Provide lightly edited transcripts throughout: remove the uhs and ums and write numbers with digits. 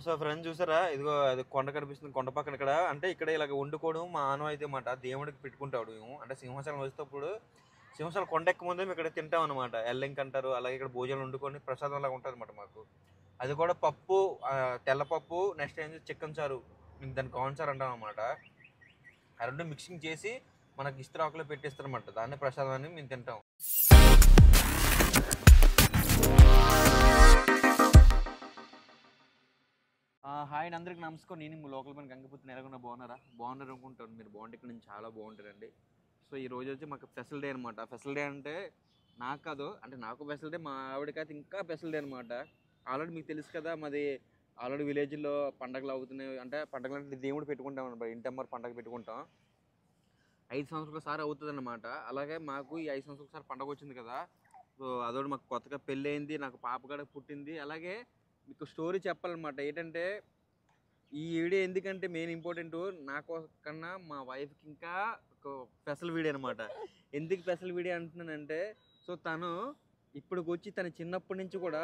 So friends చూసారా, ఇదిగో అది కొండ కనిపిస్తుంది. కొండ పక్కన ఇక్కడ అంటే ఇక్కడ ఇలాగ వండుకోవడం మా ఆనవాయితీ మాట. దేవుడికి పెట్టుకుంటాడు మేము. అంటే సింహాచలం వచ్చేటప్పుడు సింహాచలం కొండ ఎక్క ముందే మేము ఇక్కడ తింటాం అనమాట. ఎల్లింక్ అంటారు. అలాగే ఇక్కడ భోజనం వండుకొని ప్రసాదం లాగా ఉంటుంది అనమాట మాకు. అది కూడా పప్పు, తెల్లపప్పు, నెక్స్ట్ ఏం చికెన్ చారు, మేము దాన్ని కార్న్ చారు అంటాం అనమాట. ఆ రెండు మిక్సింగ్ చేసి మనకి ఇస్త్రాకులో పెట్టేస్తారు అనమాట. దాన్ని ప్రసాదాన్ని మేము తింటాం. హాయ్ అండి, అందరికి నమస్కారం. నేను మీ లోకల్ పని గంగపుత్రిని. ఎలాగొన్నా బాగున్నారా? బాగున్నారు అనుకుంటాను. మీరు బాగుంటే ఇక్కడ నుంచి చాలా బాగుంటారండి. సో ఈ రోజు వచ్చి మాకు స్పెషల్ డే అనమాట. స్పెషల్ డే అంటే నాకు కాదు, అంటే నాకు స్పెషల్ డే, మా ఆవిడకైతే ఇంకా స్పెషల్ డే అనమాట. ఆల్రెడీ మీకు తెలుసు కదా, మాది ఆల్రెడీ విలేజ్లో పండగలు అవుతున్నాయి. అంటే పండగలు అంటే దేవుడు పెట్టుకుంటాం అనమాట. ఇంటమ్మర్ పండగ పెట్టుకుంటాం. 5 సంవత్సరాల సారి అవుతుంది అనమాట. అలాగే మాకు ఈ 5 సంవత్సరాల సారి పండగ వచ్చింది కదా. సో అదోటి మాకు కొత్తగా పెళ్ళి అయింది, నాకు పాప కూడా పుట్టింది. అలాగే మీకు స్టోరీ చెప్పాలన్నమాట. ఏంటంటే ఈ వీడియో ఎందుకంటే మెయిన్ ఇంపార్టెంట్ నాకు కన్నా మా వైఫ్కి ఇంకా ఒక స్పెషల్ వీడియో అనమాట. ఎందుకు స్పెషల్ వీడియో అంటున్నానంటే, సో తను ఇప్పటికి వచ్చి తన చిన్నప్పటి నుంచి కూడా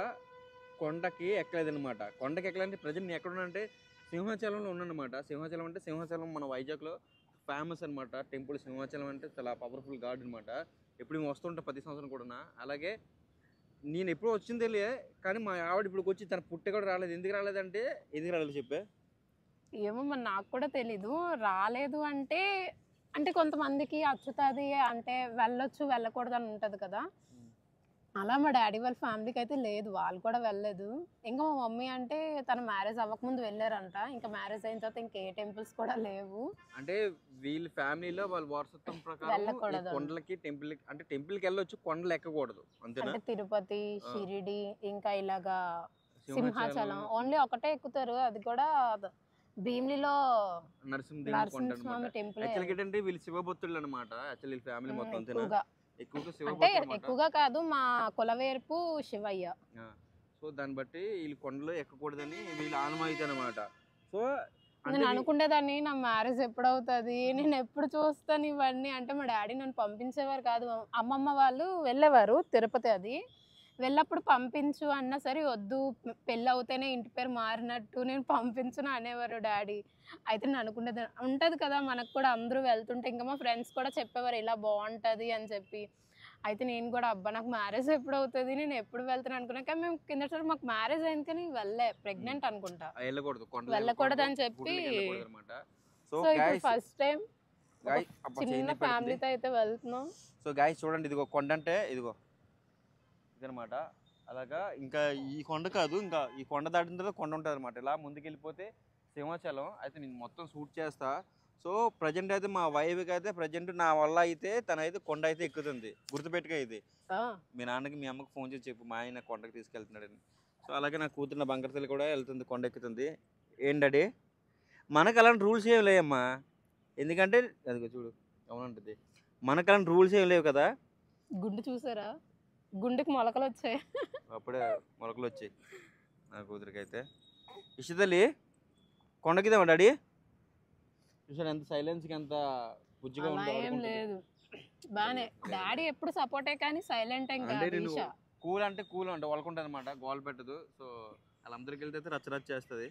కొండకి ఎక్కలేదనమాట. కొండకి ఎక్కలేదంటే ప్రజెంట్ నేను ఎక్కడున్నానంటే సింహాచలంలో ఉన్నానమాట. సింహాచలం అంటే సింహాచలం మన వైజాగ్లో ఫేమస్ అనమాట. టెంపుల్ సింహాచలం అంటే చాలా పవర్ఫుల్ గాడ్ అనమాట. ఎప్పుడు మేము వస్తుంటాం ప్రతి సంవత్సరం కూడా. అలాగే నేను ఎప్పుడు వచ్చింది తెలియే, కానీ మా ఆవిడ ఇప్పుడు వచ్చి తన పుట్టే కూడా రాలేదు. ఎందుకు రాలేదంటే, ఎందుకు రాలేదు చెప్పే? ఏమో మరి నాకు కూడా తెలీదు. రాలేదు అంటే అంటే కొంతమందికి అచ్చుతుంది, అంటే వెళ్ళొచ్చు వెళ్ళకూడదు అని ఉంటుంది కదా. అలా మా డాడీ వాళ్ళ ఫ్యామిలీకి అయితే లేదు, వాళ్ళు కూడా వెళ్ళలేదు. ఇంకా మా మమ్మీ అంటే తన మ్యారేజ్ అవ్వకముందు వెళ్ళారంట. ఇంకా మ్యారేజ్ అయిన తర్వాత ఇంకే టెంపుల్స్ కూడా లేవు. అంటే వీళ్ళ ఫ్యామిలీలో వాళ్ళ వారసత్వం ప్రకారం వెళ్ళకూడదు. కొండలకి టెంపుల్ అంటే టెంపుల్కి వెళ్ళొచ్చు, కొండలు ఎక్కకూడదు అంతేనా? అంటే తిరుపతి, షిరిడి, ఇంకా ఇలాగా సింహాచలం ఓన్లీ ఒకటే ఎక్కుతారు. అది కూడా భీమిలిలో నరసింహస్వామి టెంపుల్. ఏంటంటే వీళ్ళు శివభక్తులు అనమాట. యాక్చువల్లీ వీళ్ళ ఫ్యామిలీ మొత్తం ఎక్కువగా ఎక్కువగా అంటే ఎక్కువగా కాదు, మా కులవేర్పు శివయ్య. సో దాన్ని బట్టి వీళ్ళు కొండలు ఎక్కకూడదని వీళ్ళ ఆనవాయితీ అనమాట. సో నేను అనుకునేదాన్ని నా మ్యారేజ్ ఎప్పుడు అవుతుంది, నేను ఎప్పుడు చూస్తాను ఇవన్నీ. అంటే మా డాడీ నన్ను పంపించేవారు కాదు. అమ్మమ్మ వాళ్ళు వెళ్ళేవారు తిరుపతి. అది వెళ్ళప్పుడు పంపించు అన్నా సరే వద్దు, పెళ్ళి అవుతేనే ఇంటి పేరు మారినట్టు, నేను పంపించును అనేవారు డాడీ. అయితే నేను అనుకునేది ఉంటుంది కదా మనకు కూడా, అందరూ వెళ్తుంటే ఇంకా మా ఫ్రెండ్స్ కూడా చెప్పేవారు ఇలా బాగుంటుంది అని చెప్పి. అయితే నేను కూడా అబ్బా నాకు మ్యారేజ్ ఎప్పుడు అవుతుంది, నేను ఎప్పుడు వెళ్తాను అనుకున్నా. కానీ మేము కిందసారి మాకు మ్యారేజ్ అయింది కానీ ప్రెగ్నెంట్ అనుకుంటా, వెళ్ళకూడదు అని చెప్పి. సో ఇప్పుడు ఫస్ట్ టైం చిన్న ఫ్యామిలీతో అయితే వెళ్తున్నాం. సో గాయ్స్ చూడండి, ఇదిగో కొండ అంటే ఇదిగో అనమాట. అలాగా ఇంకా ఈ కొండ కాదు, ఇంకా ఈ కొండ దాటిన తర్వాత కొండ ఉంటుంది అనమాట. ఇలా ముందుకు వెళ్ళిపోతే సింహాచలం. అయితే నేను మొత్తం షూట్ చేస్తా. సో ప్రజెంట్ అయితే మా వైఫ్కి అయితే ప్రజెంట్ నా వల్ల అయితే తనైతే కొండ అయితే ఎక్కుతుంది. గుర్తుపెట్టుగా ఇది మీ నాన్నకి మీ అమ్మకి ఫోన్ చేసి చెప్పు, మా ఆయన కొండకి తీసుకెళ్తున్నాడని. సో అలాగే నా కూతురు నా బంగారు కూడా వెళ్తుంది, కొండ ఎక్కుతుంది. ఏంటంటే మనకు అలాంటి రూల్స్ ఏమి లేవమ్మా. ఎందుకంటే అదిగో చూడు అవునంటుంది, మనకు అలాంటి రూల్స్ ఏమి లేవు కదా. గుండు చూసారా, గుండెకి మొలకలు వచ్చాయి. అప్పుడే మొలకలు వచ్చాయి నా కూతురికి. అయితే ఇష్టతల్లి కొండకిదామా డాడీ? చూసాను ఎంత సైలెన్స్కి, ఎంత బుజ్జిగా లేదు. బానే డాడీ ఎప్పుడు సపోర్టే కానీ సైలెంట్. అంటే నేను కూల్ అంటే వాళ్ళకుంటుంది అనమాట, గోల్ పెట్టదు. సో వాళ్ళందరికి వెళ్తే రచ్చరచ్చ చేస్తుంది.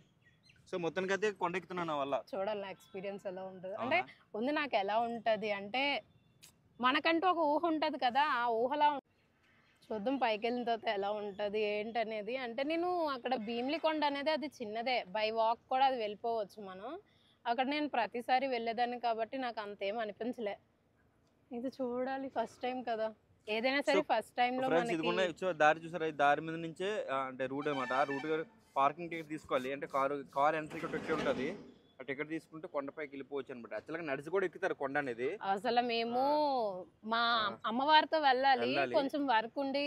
సో మొత్తానికి అయితే కొండ ఎక్కుతున్నాను వల్ల. చూడాలి నా ఎక్స్పీరియన్స్ ఎలా ఉంటుంది. అంటే ఉంది నాకు ఎలా ఉంటుంది అంటే, మనకంటూ ఒక ఊహ ఉంటుంది కదా, ఆ ఊహలా చూద్దాం పైకి వెళ్ళిన తర్వాత ఎలా ఉంటుంది ఏంటనేది. అంటే నేను అక్కడ భీమిలి కొండ అనేది అది చిన్నదే, బై వాక్ కూడా అది వెళ్ళిపోవచ్చు మనం. అక్కడ నేను ప్రతిసారి వెళ్ళేదాన్ని కాబట్టి నాకు అంతేం అనిపించలే. ఇది చూడాలి, ఫస్ట్ టైం కదా, ఏదైనా సరే ఫస్ట్ టైంలో. దారి చూసారా, దారి మీద నుంచే అంటే రూట్ అనమాట. ఆ రూట్ పార్కింగ్ టికెట్ తీసుకోవాలి. అంటే కార్ ఎంట్రీ టికెట్ ఉంటుంది. ఆ టికెట్ తీసుకుంటే కొండపైకి వెళ్ళిపోవచ్చు అనమాట. యాక్చువల్గా నడిచి కూడా ఎక్కుతారు కొండ అనేది. అసలు మేము మా అమ్మవారితో వెళ్ళాలి, కొంచెం వర్క్ ఉండి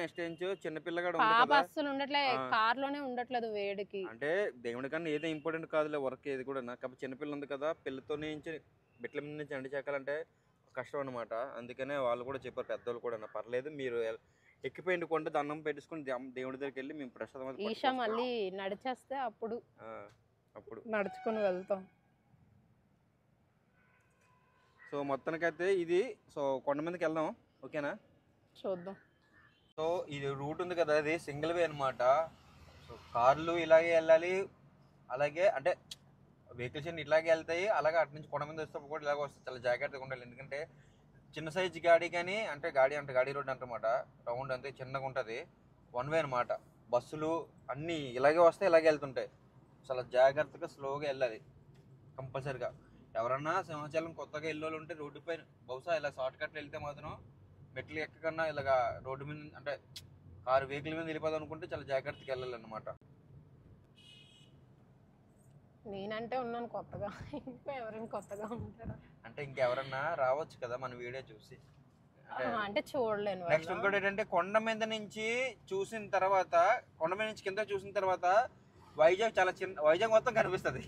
నెక్స్ట్ ఏం చిన్నపిల్లగా అస్సలు ఉండట్లే, కార్ లోనే ఉండట్లేదు వేడికి. అంటే దేవుడి కన్నా ఏదో ఇంపార్టెంట్ కాదులే వర్క్ ఏది కూడా. కాబట్టి చిన్నపిల్ల ఉంది కదా, పిల్లతోనే మెట్ల మీద నుంచి అండి చెక్కాలంటే కష్టం అనమాట. అందుకనే వాళ్ళు కూడా చెప్పారు పెద్దవాళ్ళు కూడా, పర్లేదు మీరు ఎక్కిపోయింది కొండ, దండం పెట్టేసుకుని దేవుడి దగ్గరికి వెళ్ళి మేము ప్రసాదం ఈషా మళ్ళీ నడిచేస్తే అప్పుడు నడుచుకుని వెళ్తాం. సో మొత్తానికైతే ఇది సో కొండ మీదకి వెళ్దాం, ఓకేనా? చూద్దాం. సో ఇది రూట్ ఉంది కదా, అది సింగిల్ వే అనమాట. సో కార్లు ఇలాగే వెళ్ళాలి, అలాగే అంటే వెహికల్స్ అన్ని ఇలాగే వెళ్తాయి, అలాగే అటు నుంచి కొండ మీద వస్తే కూడా ఇలాగే వస్తాయి. చాలా జాగ్రత్తగా ఉండాలి, ఎందుకంటే చిన్న సైజ్ గాడి కానీ అంటే గాడి రోడ్ అంటమాట, రౌండ్ అంతే చిన్నగా ఉంటుంది, వన్ వే అనమాట. బస్సులు అన్నీ ఇలాగే వస్తాయి, ఇలాగే వెళ్తుంటాయి. చాలా జాగ్రత్తగా స్లోగా వెళ్ళాలి కంపల్సరిగా. ఎవరన్నా సింహాచలం కొత్తగా వెళ్ళేవాళ్ళు ఉంటే రోడ్డు పైన బహుశా ఇలా షార్ట్ కట్లు వెళ్తే మాత్రం మెట్లు ఎక్కకన్నా ఇలాగా రోడ్డు మీద అంటే కారు వెహికల్ మీద వెళ్ళిపోదాం అనుకుంటే చాలా జాగ్రత్తగా వెళ్ళాలన్నమాట. నేనంటే ఉన్నాను కొత్తగా, ఇంకా ఎవరైనా కొత్తగా ఉంటారా అంటే ఇంకెవరన్నా రావచ్చు కదా మన వీడియో చూసి. అంటే చూడలేను. నెక్స్ట్ ఇంకోటి ఏంటంటే కొండ మీద నుంచి చూసిన తర్వాత, కొండ మీద నుంచి కింద చూసిన తర్వాత వైజాగ్ చాలా చిన్న, వైజాగ్ మొత్తం కనిపిస్తుంది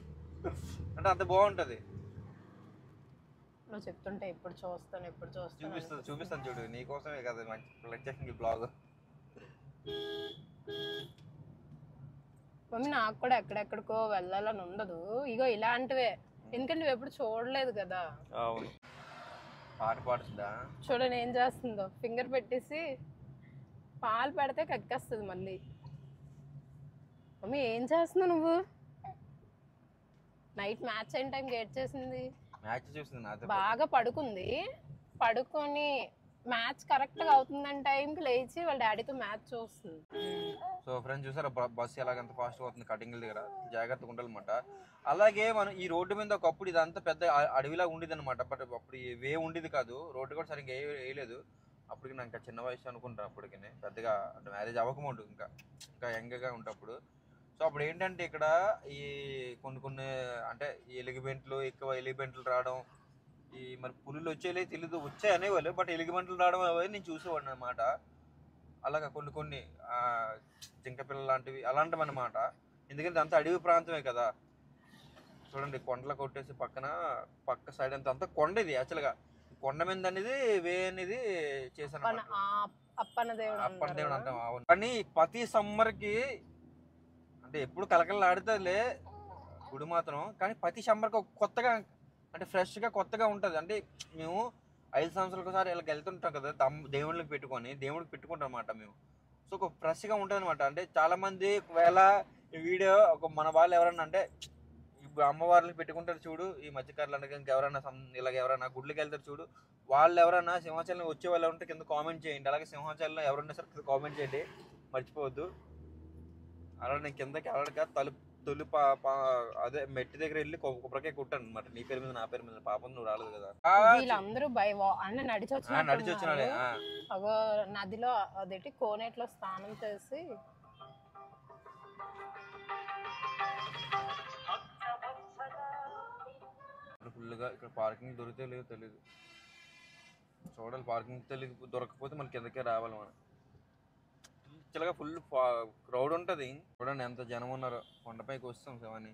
అంటే అంత బాగుంటది. నువ్వు చెప్తుంటే ఎప్పుడు చూస్తాను చూపిస్తాను చూడు, నీకోసమే కదా మంచి బ్లాగ్. మమ్మీ నాకు కూడా ఎక్కడెక్కడికో వెళ్ళాలని ఉండదు, ఇగో ఇలాంటివే, ఎందుకంటే నువ్వు ఎప్పుడు చూడలేదు కదా. పాట పాడుతుందా చూడండి ఏం చేస్తుందో, ఫింగర్ పెట్టేసి పాలు పెడితే కక్కేస్తుంది మళ్ళీ. మమ్మీ ఏం చేస్తున్నావు నువ్వు? నైట్ మ్యాచ్ అయిన టైం గేట్ చేసింది, మ్యాచ్ చూస్తుంది బాగా పడుకుంది, పడుకొని మ్యాచ్ కరెక్ట్ గా అవుతుందని టైంకి లేచి వాళ్ళ డాడీతో మ్యాచ్ చూస్తుంది. సో ఫ్రెండ్స్ చూసారా బస్సు ఎలాగంత ఫాస్ట్ గా అవుతుంది కటింగ్ దగ్గర, జాగ్రత్తగా ఉండాలన్నమాట. అలాగే మనం ఈ రోడ్డు మీద ఒకప్పుడు ఇదంతా పెద్ద అడవిలా ఉండేది అనమాట, బట్ అప్పుడు వే ఉండేది కాదు, రోడ్డు కూడా సరిగ్గా వేయలేదు. అప్పటికి నాకు చిన్న వయసు అనుకుంటాను, అప్పటికి పెద్దగా అంటే మ్యారేజ్ అవ్వకముందు ఇంకా యంగ్గా ఉంటప్పుడు. సో అప్పుడు ఏంటంటే ఇక్కడ ఈ కొన్ని అంటే ఈ ఎలిగిబెంట్లు, ఎక్కువ ఎలిగిబెంట్లు రావడం, ఈ మరి పులులు వచ్చేలే తెలీదు, వచ్చాయి అనేవాళ్ళు, బట్ ఎలిగిబెంట్లు రావడం అనేది నేను చూసేవాడిని అనమాట. అలాగా కొన్ని జింకపిల్ల లాంటివి అలాంటివి అనమాట, ఎందుకంటే అంత అడవి ప్రాంతమే కదా. చూడండి కొండలు కొట్టేసి పక్క సైడ్ అంతా కొండ, ఇది యాక్చువల్గా కొండ మీద అనేది వే అనేది చేశాను, అప్పన్న దేవుడు అంటాం. కానీ ప్రతి సమ్మర్కి అంటే ఎప్పుడు కలకలలాడుతుందిలే గుడి మాత్రం, కానీ ప్రతి సమ్మర్కి కొత్తగా అంటే ఫ్రెష్గా కొత్తగా ఉంటుంది. అంటే మేము 5 సంవత్సరాలకు ఒకసారి ఇలా వెళ్తుంటాం కదా దేవుళ్ళకి దేవుడికి పెట్టుకుంటాం అనమాట మేము. సో ఒక ఫ్రెష్గా ఉంటుంది అనమాట. అంటే చాలామంది ఒకవేళ ఈ వీడియో మన వాళ్ళు ఎవరన్నా అంటే ఇప్పుడు అమ్మవార్లకి పెట్టుకుంటారు చూడు ఈ మధ్యకారులు, అంటే ఇంకెవరైనా ఇలాగ ఎవరైనా గుడ్లకి వెళ్తారు చూడు, వాళ్ళు ఎవరైనా సింహాచలం వచ్చే వాళ్ళు ఉంటే కింద కామెంట్ చేయండి. అలాగే సింహాచలంలో ఎవరున్నా సరే కింద కామెంట్ చేయండి, మర్చిపోవద్దు. అలా నేను కిందకి ఎవరికా తొలి అదే మెట్టి దగ్గర వెళ్ళి కొబ్బరికాయ కుట్టాను అనమాట, నీ పేరు మీద నా పేరు మీద. పాపం నువ్వు రాలేదు కదా. వీళ్ళందరూ నడిచి వచ్చినాడే నదిలో అదేంటి కోనేట్లో స్నానం చేసి ఫుల్గా ఇక్కడ పార్కింగ్ దొరికితే లేదో తెలీదు, చూడాలి. పార్కింగ్ దొరకకపోతే మళ్ళీ కిందకే రావాలి మనం. యాక్చువల్గా ఫుల్ క్రౌడ్ ఉంటుంది, చూడండి ఎంత జనం ఉన్నారో. కొండపైకి వస్తాం శివాని,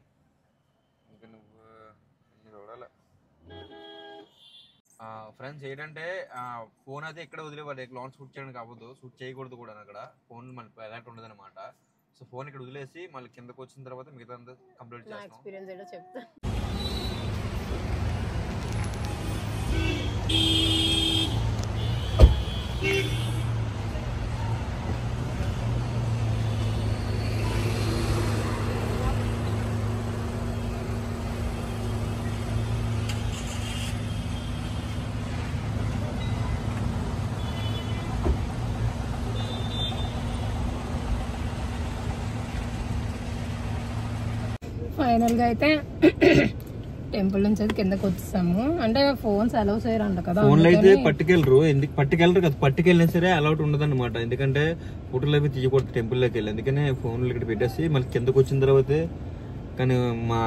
ఇంకా నువ్వు చూడాలి. ఫ్రెండ్స్ ఏంటంటే ఫోన్ అయితే ఇక్కడ వదిలేవాళ్ళు, లాంచ్ షూట్ చేయడానికి అవ్వదు, షూట్ చేయకూడదు కూడా అక్కడ, ఫోన్ మనకి ఎలాంటి ఉండదు అనమాట. సో ఫోన్ ఇక్కడ వదిలేసి మళ్ళీ కిందకు వచ్చిన తర్వాత మిగతా కంప్లీట్ చేస్తాం. ఎక్స్పీరియన్స్ ఏంటో చెప్తా. ఫైనల్గా అయితే టెంపుల్ నుంచి అయితే కిందకి వచ్చేసాము. అంటే ఫోన్స్ అలౌ చేయరంట కదా, ఫోన్లు అయితే పట్టుకెళ్ళరు. ఎందుకు పట్టుకెళ్ళరు కదా, పట్టుకెళ్ళినా సరే అలౌట్ ఉండదు అనమాట, ఎందుకంటే ఫోటోలు అయితే తీయకూడదు టెంపుల్లోకి వెళ్ళి. అందుకనే ఫోన్లు ఇక్కడ పెట్టేసి మళ్ళీ కిందకు వచ్చిన తర్వాత. కానీ మా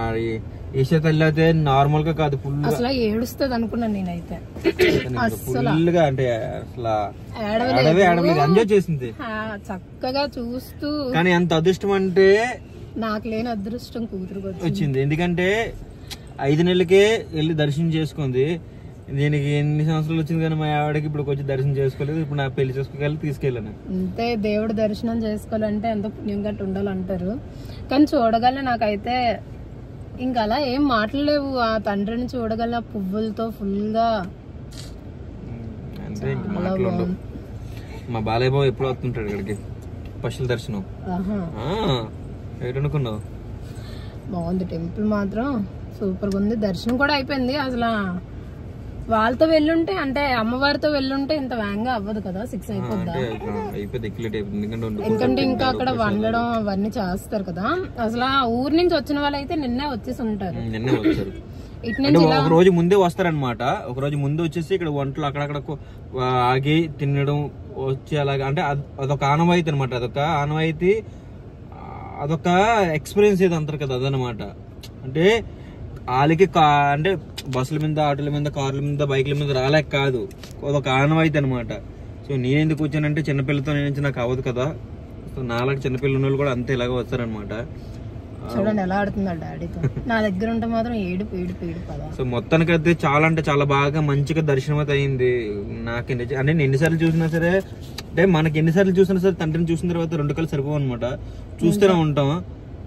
ఈషా తల్లి అయితే నార్మల్ గా కాదు, ఫుల్ అసలు ఏడుస్తుంది అనుకున్నాను నేనైతే, ఫుల్ గా అంటే అసలు ఎంజాయ్ చేసింది చక్కగా చూస్తూ. కానీ ఎంత అదృష్టం అంటే నాకు లేని అదృష్టం కూతురు వచ్చింది, ఎందుకంటే 5 నెలలకే వెళ్ళి దర్శనం చేసుకుంది. దీనికి ఎన్ని సంవత్సరాలు వచ్చింది కానీ మా ఆవిడకి ఇప్పుడు వచ్చి దర్శనం చేసుకోలేదు. ఇప్పుడు నా పెళ్లి చేసుకోగలి తీసుకెళ్ళాను అంతే. దేవుడు దర్శనం చేసుకోవాలంటే ఎంతో పుణ్యం గట్టి ఉండాలంటారు, కానీ చూడగల నాకైతే ఇంకా అలా ఏం మాట్లాడలేవు. ఆ తండ్రిని చూడగల పువ్వులతో ఫుల్ గా. అంటే మాటలు ఉండవు. మా బాలయ్య బాబు ఎప్పుడు వస్తుంటాడు ఇక్కడికి పశువుల దర్శనం. ఏటనుకున్నావు? బాగుంది టెంపుల్ మాత్రం సూపర్గా ఉంది. దర్శనం కూడా అయిపోయింది. అసలు వాళ్ళతో వెళ్ళుంటే అంటే అమ్మవారితో వెళ్ళుంటే ఇంత వేగంగా అవ్వదు కదా, 6 అయిపోద్దా? ఎందుకంటే ఇంకా అక్కడ వండడం అవన్నీ చేస్తారు కదా. అసలు ఊరు నుంచి వచ్చిన వాళ్ళైతే నిన్నే వచ్చేసి ఉంటారు. ఇటు నుంచి ఒక రోజు ముందే వస్తారనమాట. ఒక రోజు ముందు వచ్చేసి ఇక్కడ వంటలు అక్కడక్కడ ఆగి తినడం వచ్చి అలాగా, అంటే అదొక ఆనవాయితీ అనమాట. అదొక ఎక్స్పీరియన్స్ ఏదో అంటారు కదా, అదనమాట. అంటే వాళ్ళకి అంటే బస్సుల మీద, ఆటోల మీద, కార్ల మీద, బైక్ల మీద రాలేక కాదు, అదొక ఆనవాయితీ అనమాట. సో నేను ఎందుకు వచ్చానంటే చిన్నపిల్లతో నేను నాకు అవ్వదు కదా. సో నాలాంటి చిన్నపిల్లలు ఉన్న వాళ్ళు కూడా అంతే ఇలాగ వస్తారనమాట. చూడండి ఎలా ఆడుతున్నాడు డాడీతో. నా దగ్గర ఉంటే మాత్రం ఏడు కదా. సో మొత్తానికి అయితే చాలా అంటే చాలా బాగా మంచిగా దర్శనం అయితే అయింది నాకు. అంటే నేను ఎన్నిసార్లు చూసినా సరే, అంటే మనకి ఎన్నిసార్లు చూసినా సరే తండ్రిని చూసిన తర్వాత 2 కళ్ళు సరిపోవు అనమాట, చూస్తూనే ఉంటాం.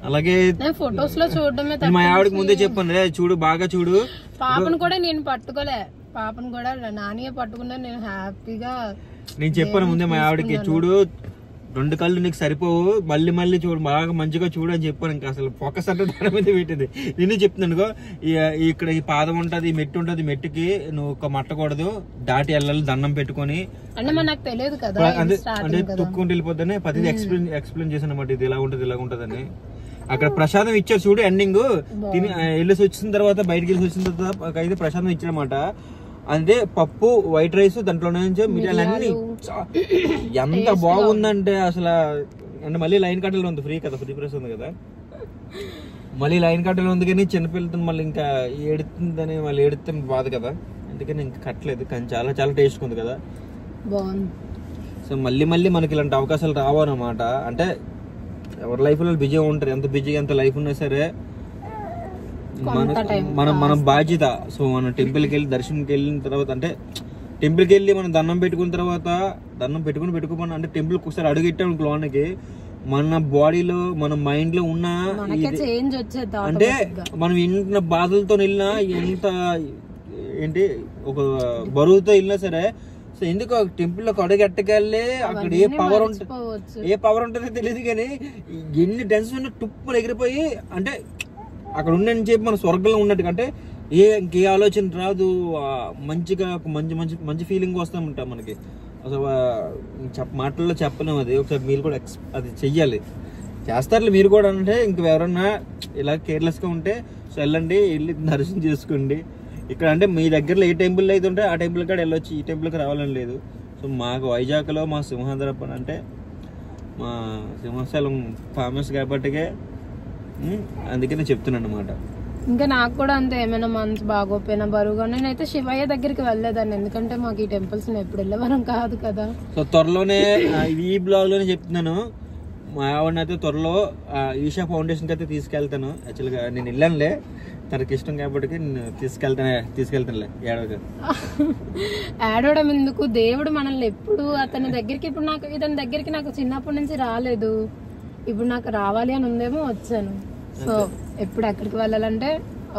అలాగే ఫొటోస్ లో చూడడమే. మా ఆవిడకి ముందే చెప్పాను, చూడు బాగా చూడు. పాపను కూడా నేను పట్టుకోలే, పాపను కూడా నానియే పట్టుకున్నా. నేను హ్యాపీగా నేను చెప్పాను ముందే మా ఆవిడకి, చూడు 2 కళ్ళు నీకు సరిపోవు, మళ్ళీ చూడు, బాగా మంచిగా చూడు అని చెప్పాను. ఇంకా అసలు ఫోకస్ అంటే దాని మీద పెట్టింది. నేను చెప్తున్నానుకో, ఇక్కడ ఈ పాదం ఉంటది, మెట్టు ఉంటది, మెట్టుకి నువ్వు ఒక మట్టకూడదు, దాటి వెళ్ళాలి దండం పెట్టుకొని. అంటే నాకు తెలియదు కదా, అంటే తుక్కుంటూ వెళ్ళిపోద్దని పది ఎక్స్ప్లెయిన్ చేశాను అనమాట. ఇది ఇలా ఉంటదని. అక్కడ ప్రసాదం ఇచ్చారు చూడు, ఎండింగ్ తిని వెళ్ళేసి వచ్చిన తర్వాత, బయటకి వెళ్ళి వచ్చిన తర్వాత అయితే ప్రసాదం ఇచ్చారనమాట. అంటే పప్పు, వైట్ రైస్, దాంట్లో నుంచి మిరియాలన్నీ ఎంత బాగుందంటే అసలు. అంటే మళ్ళీ లైన్ కట్టలు ఉంది, ఫ్రీ ప్రెస్ ఉంది కదా, మళ్ళీ లైన్ కట్టలు ఉంది. కానీ చిన్నపిల్లతో మళ్ళీ ఇంకా ఏడుతుందని, మళ్ళీ ఏడితే బాధ కదా, అందుకని ఇంకా కట్టలేదు. కానీ చాలా చాలా టేస్ట్ ఉంది కదా, బాగుంది. సో మళ్ళీ మనకి ఇలాంటి అవకాశాలు రావన్నమాట. అంటే ఎవరి లైఫ్ లో బిజీగా ఉంటారు, ఎంత బిజీగా ఎంత లైఫ్ ఉన్నా సరే మన బాధ్యత. సో మనం టెంపుల్కి వెళ్ళి దర్శనంకి వెళ్ళిన తర్వాత, అంటే టెంపుల్కి వెళ్ళి మనం దండం పెట్టుకున్న తర్వాత, దండం పెట్టుకోమని అంటే టెంపుల్కి ఒకసారి అడుగుట్టాం లోనికి, మన బాడీలో, మన మైండ్ లో ఉన్న అంటే మనం ఎన్ని బాధలతో వెళ్ళినా, ఏంటి ఒక బరువుతో వెళ్ళినా సరే, సో ఎందుకు టెంపుల్ లో అడుగెట్టకెళ్ళి అక్కడ ఏ పవర్ ఉంటుందో తెలియదు, కానీ ఎన్ని టెన్షన్ ఉన్నా టుప్పులు ఎగిరిపోయి, అంటే అక్కడ ఉండని చెప్పి మన స్వర్గంలో ఉన్నట్టు. అంటే ఇంకే ఆలోచన రాదు, మంచిగా ఒక మంచి ఫీలింగ్ వస్తూ ఉంటాం మనకి. అసలు మాటల్లో చెప్పలేము అది. ఒకసారి మీరు కూడా అది చెయ్యాలి, చేస్తారులే మీరు కూడా. అంటే ఇంక ఎవరన్నా ఇలా కేర్లెస్గా ఉంటే సో వెళ్ళండి, వెళ్ళి దర్శనం చేసుకోండి. ఇక్కడ అంటే మీ దగ్గరలో ఏ టెంపుల్ అయితే ఉంటే ఆ టెంపుల్ కాడ వెళ్ళొచ్చు, ఈ టెంపుల్కి రావాలని లేదు. సో మాకు వైజాగ్లో మా సింహాద్రప్పన్ అంటే మా సింహాచలం ఫేమస్ కాబట్టికే, అందుకనే చెప్తున్నాను అనమాట. ఇంకా నాకు కూడా అంతే, ఏమైనా మనసు బాగోపోయినా బరువుగా, నేనైతే శివయ్య దగ్గరికి వెళ్ళలేదాన్ని, ఎందుకంటే మాకు ఈ టెంపుల్స్ ఎప్పుడు వెళ్ళేవారం కాదు కదా. సో త్వరలోనే ఈ బ్లాగ్ లోనే చెప్తున్నాను, మా ఆవిడని అయితే త్వరలో ఈషా ఫౌండేషన్కి అయితే తీసుకెళ్తాను. యాక్చువల్గా నేను వెళ్ళానులే, తనకి ఇష్టం కాబట్టి నేను తీసుకెళ్తానులే. ఏడవడం ఎందుకు, దేవుడు మనల్ని ఎప్పుడు అతని దగ్గరికి, ఇప్పుడు నాకు ఇతని దగ్గరికి నాకు చిన్నప్పటి నుంచి రాలేదు, ఇప్పుడు నాకు రావాలి అని ఉందేమో వచ్చాను. సో ఎప్పుడు ఎక్కడికి వెళ్ళాలంటే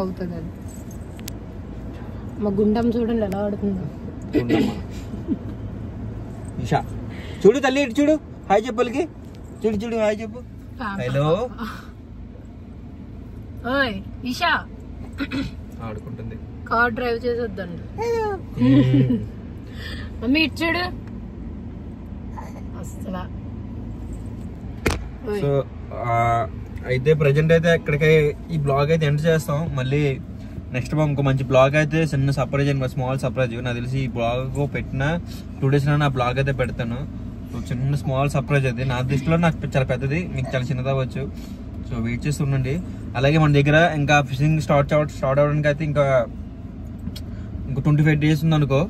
అవుతుంది అది. మా గుండం చూడండి ఎలా ఆడుతుందో. ఈషా చూడు తల్లి, చూడు హాయ్ చెప్పలికి, చూడు హాయ్ చెప్పు. హలో ఈషా ఆడుకుంటుంది, కార్ డ్రైవ్ చేసేద్దండి. మమ్మీ ఇటు చూడు అసలు. సో అయితే ప్రజెంట్ అయితే ఇక్కడికి ఈ బ్లాగ్ అయితే ఎండ్ చేస్తాం. మళ్ళీ నెక్స్ట్ ఇంకో మంచి బ్లాగ్ అయితే చిన్న సర్ప్రైజ్ అండి, స్మాల్ సర్ప్రైజ్. నాకు తెలిసి ఈ బ్లాగ్ పెట్టిన 2 days నా బ్లాగ్ అయితే పెడతాను. సో చిన్న స్మాల్ సర్ప్రైజ్ అది, నా దృష్టిలో నాకు చాలా పెద్దది, మీకు చాలా చిన్నది అవ్వచ్చు. సో వెయిట్ చేసి ఉండండి. అలాగే మన దగ్గర ఇంకా ఫిషింగ్ స్టార్ట్ అవడానికి అయితే ఇంకా 25 days ఉందనుకో,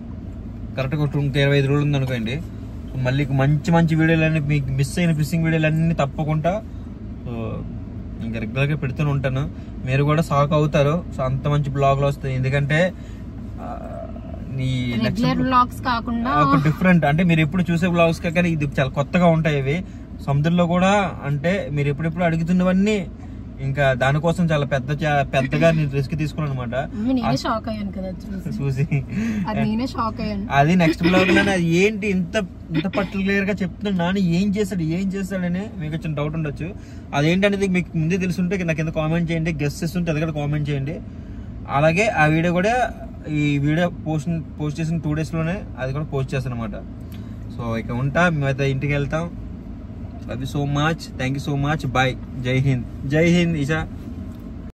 కరెక్ట్గా 25 రోజులు ఉందనుకోండి. సో మళ్ళీ మంచి వీడియోలన్నీ, మీకు మిస్ అయిన ఫిషింగ్ వీడియోలన్నీ తప్పకుండా సో ఇంకా రెగ్యులర్గా పెడుతూనే ఉంటాను. మీరు కూడా షాక్ అవుతారు. సో అంత మంచి బ్లాగ్లు వస్తాయి, ఎందుకంటే డిఫరెంట్. అంటే మీరు ఎప్పుడు చూసే బ్లాగ్స్ కానీ ఇది చాలా కొత్తగా ఉంటాయి. ఇవి సముద్రంలో కూడా అంటే మీరు ఎప్పుడెప్పుడు అడుగుతున్నవన్నీ ఇంకా దానికోసం చాలా పెద్దగా నేను రిస్క్ తీసుకున్నాను అనమాట. నేనే షాక్ అయ్యాను కదా చూసి, నేనే షాక్ అయ్యాను. అది నెక్స్ట్ బ్లాగ్ లోనే అది ఏంటి ఇంత పర్టికులర్ గా చెప్తున్నాను నాని ఏం చేస్తాడని మీకు వచ్చిన డౌట్ ఉండొచ్చు. అదేంటనేది మీకు ముందే తెలుసుంటే నాకు కింద కామెంట్ చేయండి, గెస్ట్ చేస్తుంటే అది కూడా కామెంట్ చేయండి. అలాగే ఆ వీడియో కూడా ఈ వీడియో పోస్ట్ చేసిన 2 days లోనే అది కూడా పోస్ట్ చేస్తాను అనమాట. సో ఇక ఉంటా, మేమైతే ఇంటికి వెళ్తాం. Love you so much, thank you so much, bye, Jai Hind. జై హింద్ ఇషా.